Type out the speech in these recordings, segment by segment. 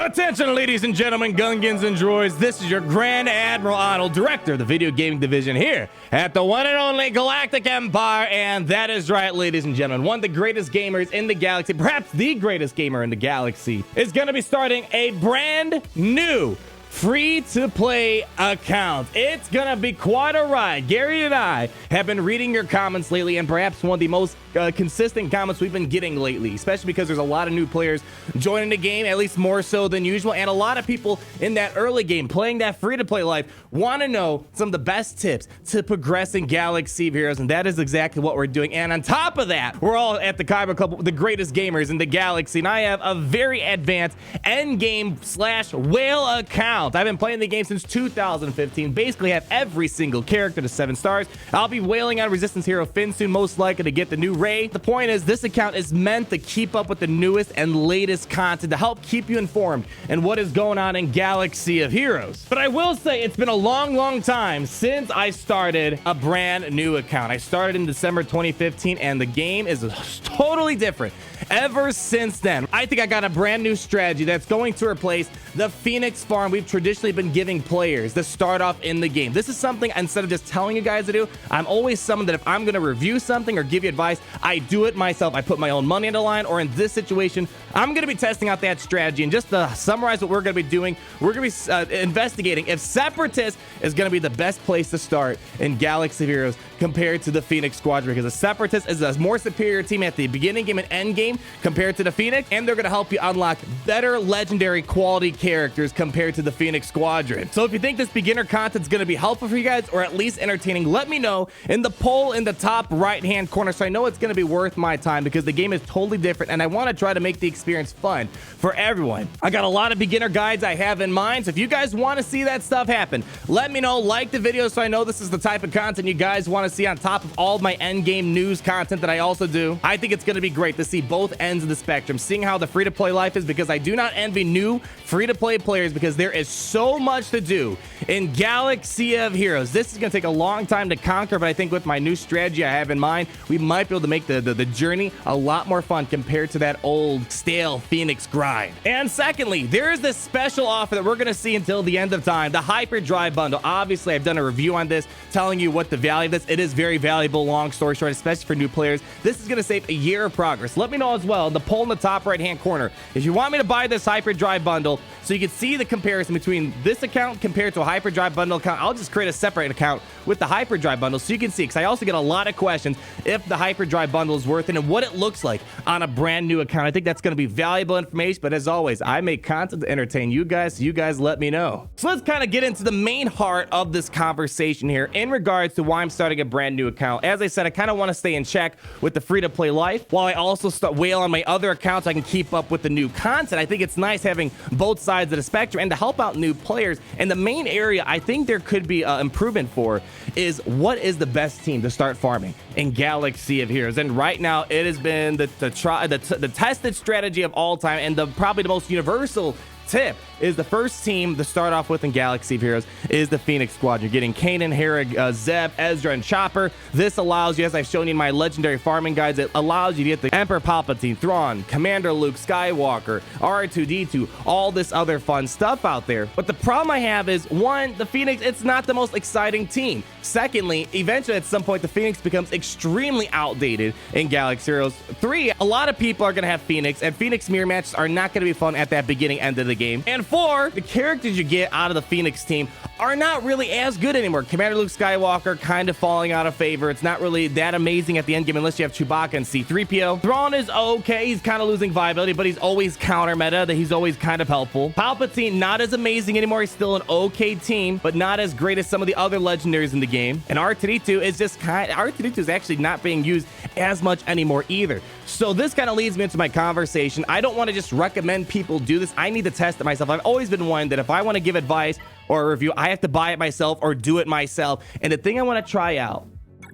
Attention, ladies and gentlemen, Gungans and droids. This is your Grand Admiral Arnold, director of the video gaming division here at the one and only Galactic Empire. And that is right, ladies and gentlemen, one of the greatest gamers in the galaxy, perhaps the greatest gamer in the galaxy, is going to be starting a brand new free-to-play account. It's gonna be quite a ride. Gary and I have been reading your comments lately, and perhaps one of the most consistent comments we've been getting lately, especially because there's a lot of new players joining the game, at least more so than usual, and a lot of people in that early game playing that free-to-play life want to know some of the best tips to progress in Galaxy of Heroes, and that is exactly what we're doing. And on top of that, we're all at the Kyber Club, the greatest gamers in the galaxy, and I have a very advanced endgame / whale account. I've been playing the game since 2015. Basically have every single character to 7 stars. I'll be whaling on Resistance Hero Finn soon, most likely to get the new Ray. The point is, this account is meant to keep up with the newest and latest content to help keep you informed and what is going on in Galaxy of Heroes. But I will say it's been a long time since I started a brand new account. I started in December 2015 and the game is totally different ever since then. I think I got a brand new strategy that's going to replace the Phoenix farm we've traditionally been giving players to start off in the game. This is something, instead of just telling you guys to do, I'm always someone that if I'm going to review something or give you advice, I do it myself. I put my own money on the line, or in this situation, I'm going to be testing out that strategy. And just to summarize what we're going to be doing, we're going to be investigating if Separatist is going to be the best place to start in Galaxy of Heroes compared to the Phoenix Squadron, because the Separatist is a more superior team at the beginning game and end game compared to the Phoenix, and they're going to help you unlock better legendary quality characters compared to the Phoenix Squadron. So if you think this beginner content is going to be helpful for you guys, or at least entertaining, let me know in the poll in the top right hand corner, so I know it's going to be worth my time, because the game is totally different and I want to try to make the experience fun for everyone. I got a lot of beginner guides I have in mind, so if you guys want to see that stuff happen, let me know. Like the video so I know this is the type of content you guys want to see on top of all of my end game news content that I also do. I think it's going to be great to see both ends of the spectrum, seeing how the free-to-play life is, because I do not envy new free-to-play players, because there is so much to do in Galaxy of Heroes. This is going to take a long time to conquer, but I think with my new strategy I have in mind, we might be able to make the journey a lot more fun compared to that old stale Phoenix grind. And secondly, there is this special offer that we're going to see until the end of time, the Hyperdrive bundle. Obviously, I've done a review on this telling you what the value of this. It is very valuable, long story short, especially for new players. This is going to save a year of progress. Let me know as well in the poll in the top right hand corner if you want me to buy this Hyperdrive bundle so you can see the comparison between this account compared to a Hyperdrive bundle account. I'll just create a separate account with the Hyperdrive bundle so you can see, because I also get a lot of questions if the Hyperdrive bundle is worth it and what it looks like on a brand new account. I think that's going to be valuable information, but as always, I make content to entertain you guys, so you guys let me know. So let's kind of get into the main heart of this conversation here in regards to why I'm starting a brand new account. As I said, I kind of want to stay in check with the free-to-play life while I also start whale on my other accounts so I can keep up with the new content. I think it's nice having both sides of the spectrum and to help out new players. And the main area I think there could be improvement for is what is the best team to start farming in Galaxy of Heroes. And right now it has been the tested strategy of all time, and probably the most universal tip is the first team to start off with in Galaxy of Heroes is the Phoenix Squadron. You're getting Kanan, Herrig, Zeb, Ezra, and Chopper. This allows you, as I've shown you in my legendary farming guides, it allows you to get the Emperor Palpatine, Thrawn, Commander Luke Skywalker, R2-D2, all this other fun stuff out there. But the problem I have is, one, the Phoenix, it's not the most exciting team. Secondly, eventually at some point the Phoenix becomes extremely outdated in Galaxy Heroes. 3, a lot of people are going to have Phoenix, and Phoenix mirror matches are not going to be fun at that beginning end of the game. And 4, the characters you get out of the Phoenix team are not really as good anymore. Commander Luke Skywalker kind of falling out of favor. It's not really that amazing at the end game unless you have Chewbacca and C-3PO. Thrawn is okay. He's kind of losing viability, but he's always counter meta, that he's always kind of helpful. Palpatine, not as amazing anymore. He's still an okay team, but not as great as some of the other legendaries in the game. And R2-D2 is just R2-D2 is actually not being used as much anymore either. So this kind of leads me into my conversation. I don't want to just recommend people do this. I need to test it myself. I've always been one that if I want to give advice or a review, I have to buy it myself or do it myself. And the thing I want to try out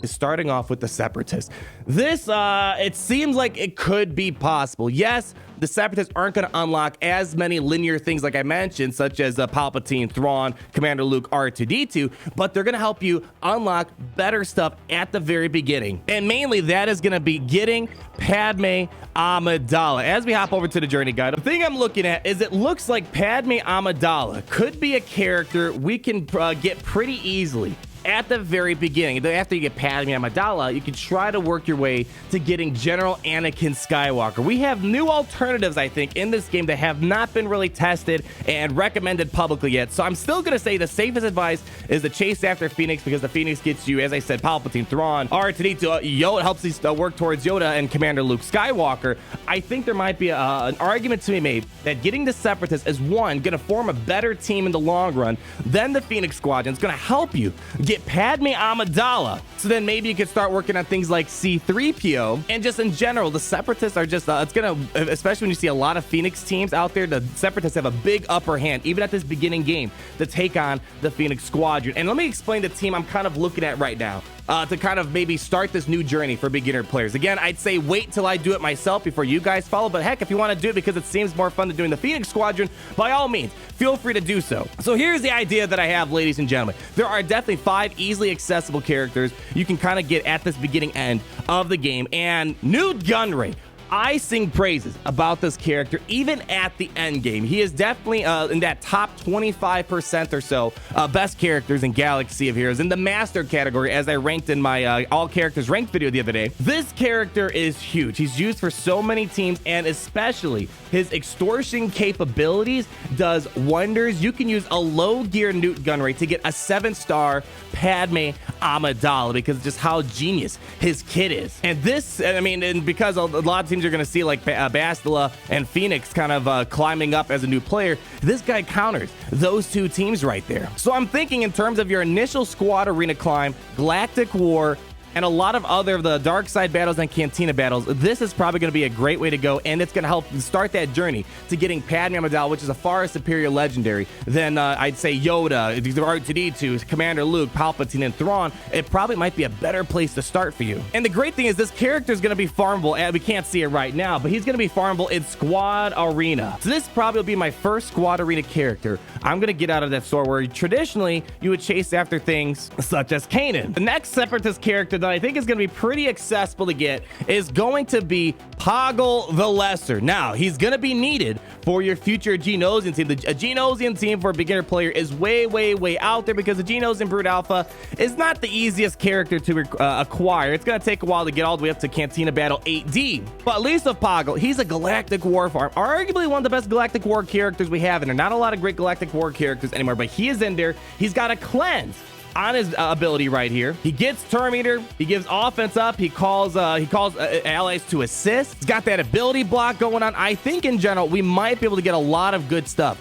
is starting off with the Separatists. This, it seems like it could be possible. Yes, the Separatists aren't going to unlock as many linear things like I mentioned, such as Palpatine, Thrawn, Commander Luke, R2-D2, but they're going to help you unlock better stuff at the very beginning. And mainly that is going to be getting Padme Amidala. As we hop over to the journey guide, the thing I'm looking at is it looks like Padme Amidala could be a character we can get pretty easily at the very beginning. After you get Padme Amidala, you can try to work your way to getting General Anakin Skywalker. We have new alternatives, I think, in this game that have not been really tested and recommended publicly yet. So I'm still going to say the safest advice is to chase after Phoenix, because the Phoenix gets you, as I said, Palpatine, Thrawn, R2-D2, Yoda helps you work towards Yoda and Commander Luke Skywalker. I think there might be an argument to be made that getting the Separatists is, one, going to form a better team in the long run than the Phoenix Squadron. It's going to help you get Padme Amidala, so then maybe you could start working on things like C-3PO. And just in general, the Separatists are just it's gonna, especially when you see a lot of Phoenix teams out there, the Separatists have a big upper hand even at this beginning game to take on the Phoenix Squadron. And let me explain the team I'm kind of looking at right now to kind of maybe start this new journey for beginner players. Again, I'd say wait till I do it myself before you guys follow, but heck, if you want to do it because it seems more fun than doing the Phoenix Squadron, by all means, feel free to do so. So here's the idea that I have, ladies and gentlemen. There are definitely 5 easily accessible characters you can kind of get at this beginning end of the game, and Newt Gunray, I sing praises about this character even at the end game. He is definitely in that top 25% or so best characters in Galaxy of Heroes in the master category, as I ranked in my all characters ranked video the other day. This character is huge. He's used for so many teams, and especially his extortion capabilities does wonders. You can use a low gear Newt Gunray to get a 7-star Padme Amidala because of just how genius his kit is. And this, I mean, and because a lot of teams are going to see like Bastila and Phoenix kind of climbing up as a new player, this guy counters those two teams right there. So I'm thinking in terms of your initial squad arena climb, Galactic War, and a lot of other of the dark side battles and Cantina battles, this is probably going to be a great way to go, and it's going to help start that journey to getting Padme Amidala, which is a far superior legendary than I'd say Yoda, R2-D2, Commander Luke, Palpatine, and Thrawn. It probably might be a better place to start for you. And the great thing is this character is going to be farmable, and we can't see it right now, but he's going to be farmable in Squad Arena. So this probably will be my first Squad Arena character I'm going to get out of that store, where traditionally you would chase after things such as Kanan. The next Separatist character that I think is going to be pretty accessible to get is going to be Poggle the Lesser. Now, he's going to be needed for your future Geonosian team. A Geonosian team for a beginner player is way, way, way out there, because the Geonosian Brood Alpha is not the easiest character to acquire. It's going to take a while to get all the way up to Cantina Battle 8D. But at least with Poggle, he's a Galactic War farm. Arguably one of the best Galactic War characters we have, and there are not a lot of great Galactic War characters anymore, but he is in there. He's got a cleanse on his ability right here. He gets Term Eater, he gives offense up, he calls allies to assist. He's got that ability block going on. I think in general we might be able to get a lot of good stuff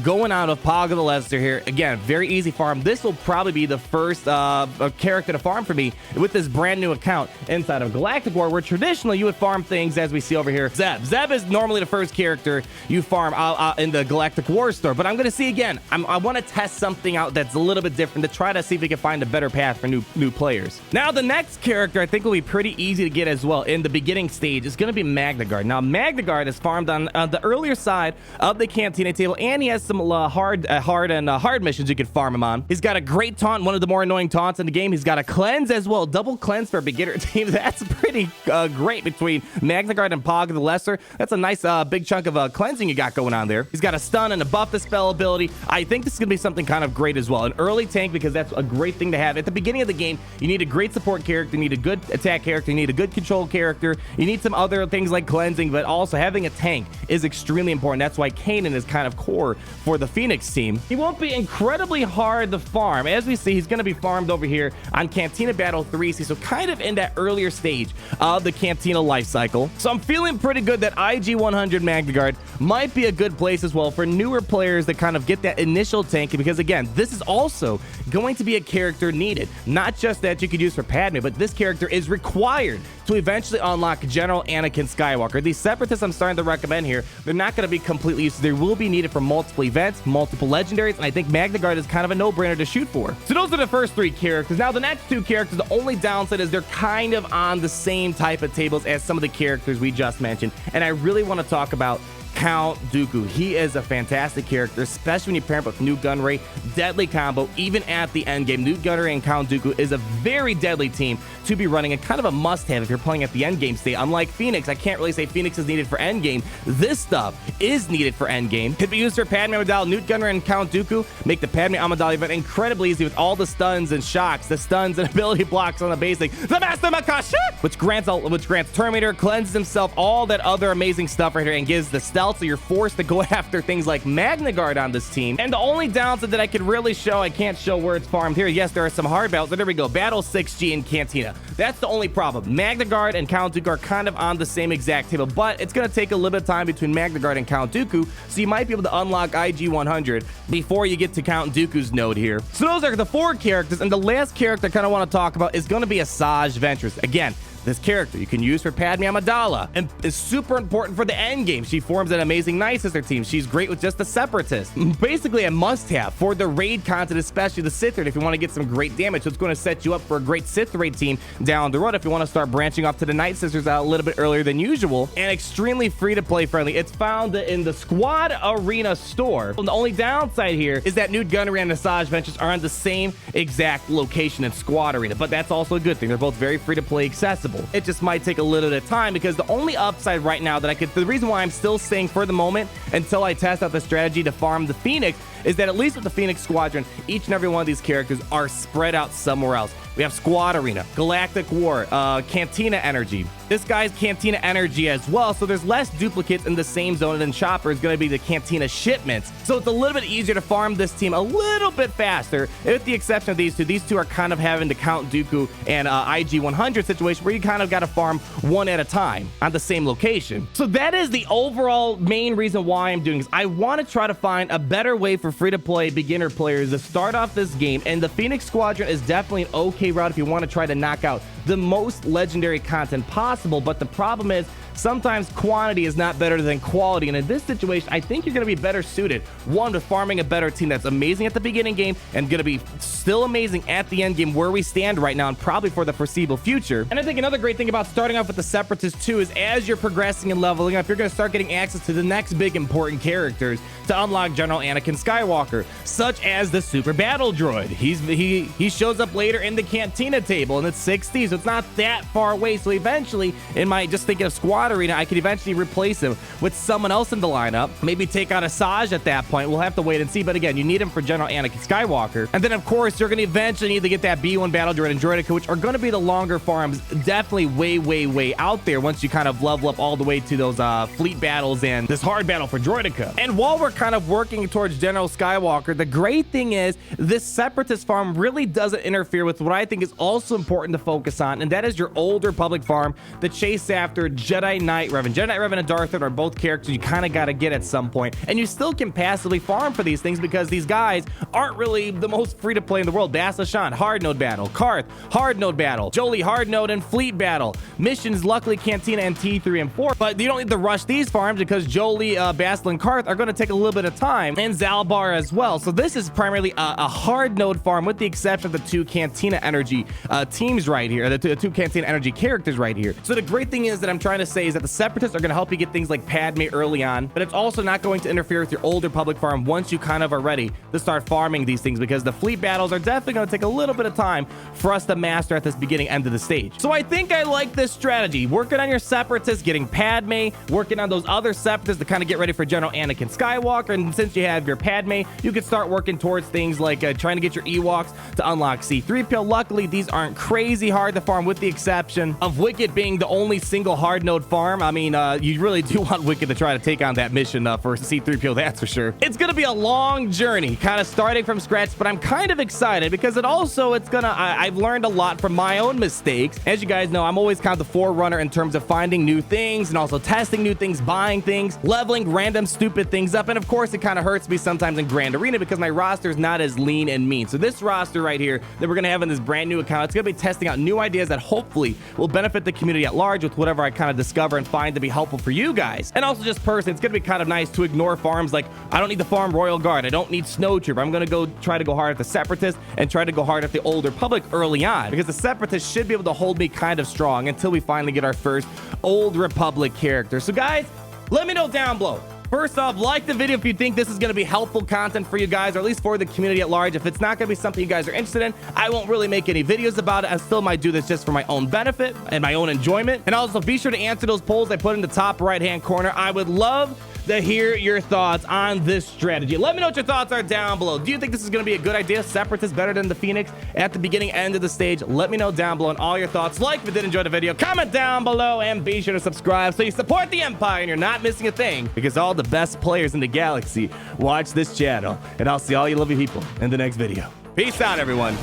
going out of Poggle the Lesser here. Again, very easy farm. This will probably be the first character to farm for me with this brand new account inside of Galactic War, where traditionally you would farm things as we see over here. Zeb is normally the first character you farm in the Galactic War store, but I'm going to see again. I want to test something out that's a little bit different to try to see if we can find a better path for new players. Now, the next character I think will be pretty easy to get as well in the beginning stage is going to be Magna Guard. Now, Magna Guard is farmed on the earlier side of the Cantina table, and he has some hard missions you can farm him on. He's got a great taunt, one of the more annoying taunts in the game. He's got a cleanse as well, double cleanse for a beginner team. That's pretty great between Magna Guard and Poggle the Lesser. That's a nice big chunk of cleansing you got going on there. He's got a stun and a buff the spell ability. I think this is going to be something kind of great as well. An early tank, because that's a great thing to have. At the beginning of the game, you need a great support character, you need a good attack character, you need a good control character, you need some other things like cleansing, but also having a tank is extremely important. That's why Kanan is kind of core for the Phoenix team. He won't be incredibly hard to farm. As we see, he's going to be farmed over here on Cantina Battle 3C, so kind of in that earlier stage of the Cantina life cycle. So I'm feeling pretty good that IG-100 Magna Guard might be a good place as well for newer players that kind of get that initial tank, because again, this is also going to be a character needed, not just that you could use for Padme, but this character is required to eventually unlock General Anakin Skywalker. These Separatists I'm starting to recommend here, they're not going to be completely useless. They will be needed for multiple events, multiple legendaries, and I think Magna Guard is kind of a no-brainer to shoot for. So those are the first 3 characters. Now the next 2 characters, the only downside is they're kind of on the same type of tables as some of the characters we just mentioned, and I really want to talk about Count Dooku. He is a fantastic character, especially when you pair him with Nute Gunray. Deadly combo, even at the end game. Nute Gunray and Count Dooku is a very deadly team to be running and kind of a must-have if you're playing at the end game state. Unlike Phoenix, I can't really say Phoenix is needed for end game. This stuff is needed for end game. Could be used for Padme Amidala. Nute Gunray and Count Dooku make the Padme Amidala event incredibly easy with all the stuns and shocks, the stuns and ability blocks on the basic. The Master Makasha, which grants Terminator, cleanses himself, all that other amazing stuff right here, and gives the stealth, so you're forced to go after things like Magna Guard on this team. And the only downside that I could really show, I can't show where it's farmed here. Yes, there are some hard battles, but there we go. Battle 6G and Cantina. That's the only problem. Magna Guard and Count Dooku are kind of on the same exact table, but it's going to take a little bit of time between Magna Guard and Count Dooku, so you might be able to unlock IG 100 before you get to Count Dooku's node here. So those are the 4 characters, and the last character I kind of want to talk about is going to be Asajj Ventress. Again, this character you can use for Padme Amidala and is super important for the end game. She forms an amazing Night Sister team. She's great with just the Separatists. Basically a must-have for the raid content, especially the Sith raid if you want to get some great damage. So it's going to set you up for a great Sith raid team down the road if you want to start branching off to the Night Sisters out a little bit earlier than usual, and extremely free to play friendly. It's found in the Squad Arena store. And the only downside here is that Nute Gunray and Asajj Ventress are on the same exact location in Squad Arena, but that's also a good thing. They're both very free to play, accessible. It just might take a little bit of time because the only upside right now that the reason why I'm still saying for the moment until I test out the strategy to farm the Phoenix is that at least with the Phoenix Squadron, each and every one of these characters are spread out somewhere else. We have Squad Arena, Galactic War, Cantina Energy. This guy's Cantina Energy as well, so there's less duplicates in the same zone, and then Chopper is going to be the Cantina shipments. So it's a little bit easier to farm this team a little bit faster, with the exception of these two. These two are kind of having the Count Dooku and IG 100 situation where you kind of got to farm one at a time on the same location. So that is the overall main reason why I'm doing this. I want to try to find a better way for free-to-play beginner players to start off this game, and the Phoenix Squadron is definitely an okay route if you want to try to knock out the most legendary content possible. But the problem is sometimes quantity is not better than quality, and in this situation I think you're going to be better suited, one, to farming a better team that's amazing at the beginning game and going to be still amazing at the end game where we stand right now and probably for the foreseeable future. And I think another great thing about starting off with the Separatists too is as you're progressing and leveling up, you're going to start getting access to the next big important characters to unlock General Anakin Skywalker, such as the Super Battle Droid. He shows up later in the Cantina table, and it's 60, so it's not that far away. So eventually, in my just thinking of Squad Arena, I could eventually replace him with someone else in the lineup. Maybe take out Asajj at that point. We'll have to wait and see. But again, you need him for General Anakin Skywalker. And then, of course, you're going to eventually need to get that B1 Battle Droid and Droidica, which are going to be the longer farms, definitely way out there once you kind of level up all the way to those fleet battles and this hard battle for Droidica. And while we're kind of working towards General Skywalker, the great thing is this Separatist farm really doesn't interfere with what I think is also important to focus on, and that is your Old Republic farm, the chase after Jedi Knight Revan. Jedi Knight Revan and Darth Vader are both characters you kind of got to get at some point, and you still can passively farm for these things because these guys aren't really the most free to play in the world. Bastila Shan, hard node battle. Karth, hard node battle. Jolie, hard node and fleet battle. Missions, luckily Cantina and T3 and 4, but you don't need to rush these farms because Jolie, Bastila, and Karth are going to take a little bit of time, and Zalbar as well. So this is primarily a hard node farm with the exception of the two Cantina Energy teams right here, the two Cantina Energy characters right here. So the great thing is that I'm trying to say is that the Separatists are going to help you get things like Padme early on, but it's also not going to interfere with your Old Republic farm once you kind of are ready to start farming these things, because the fleet battles are definitely going to take a little bit of time for us to master at this beginning end of the stage. So I think I like this strategy. Working on your Separatists, getting Padme, working on those other Separatists to kind of get ready for General Anakin Skywalker, and since you have your Padme, you can start working towards things like trying to get your Ewoks to unlock C-3PO. Luckily, these aren't crazy hard to farm with the exception of Wicket being the only single hard node farm. I mean, you really do want Wicket to try to take on that mission for C-3PO, that's for sure. It's going to be a long journey, kind of starting from scratch, but I'm kind of excited because I've learned a lot from my own mistakes. As you guys know, I'm always kind of the forerunner in terms of finding new things and also testing new things, buying things, leveling random stupid things up, and of course, it kind of hurts me sometimes in Grand Arena because my roster is not as lean and mean. So this roster right here that we're going to have in this brand new account, it's going to be testing out new ideas ideas that hopefully will benefit the community at large with whatever I kind of discover and find to be helpful for you guys. And also just personally, it's going to be kind of nice to ignore farms like, I don't need to farm Royal Guard, I don't need Snow Trooper. I'm going to try to go hard at the Separatists and try to go hard at the Old Republic early on, because the Separatists should be able to hold me kind of strong until we finally get our first Old Republic character. So guys, let me know down below. First off, like the video if you think this is going to be helpful content for you guys, or at least for the community at large. If it's not going to be something you guys are interested in, I won't really make any videos about it. I still might do this just for my own benefit and my own enjoyment. And also be sure to answer those polls I put in the top right-hand corner. I would love to hear your thoughts on this strategy. Let me know what your thoughts are down below. Do you think this is going to be a good idea? Separatist better than the Phoenix at the beginning end of the stage? Let me know down below and all your thoughts. Like if you did enjoy the video, comment down below, and be sure to subscribe so you support the Empire and you're not missing a thing, because all the best players in the galaxy watch this channel. And I'll see all you lovely people in the next video. Peace out, everyone.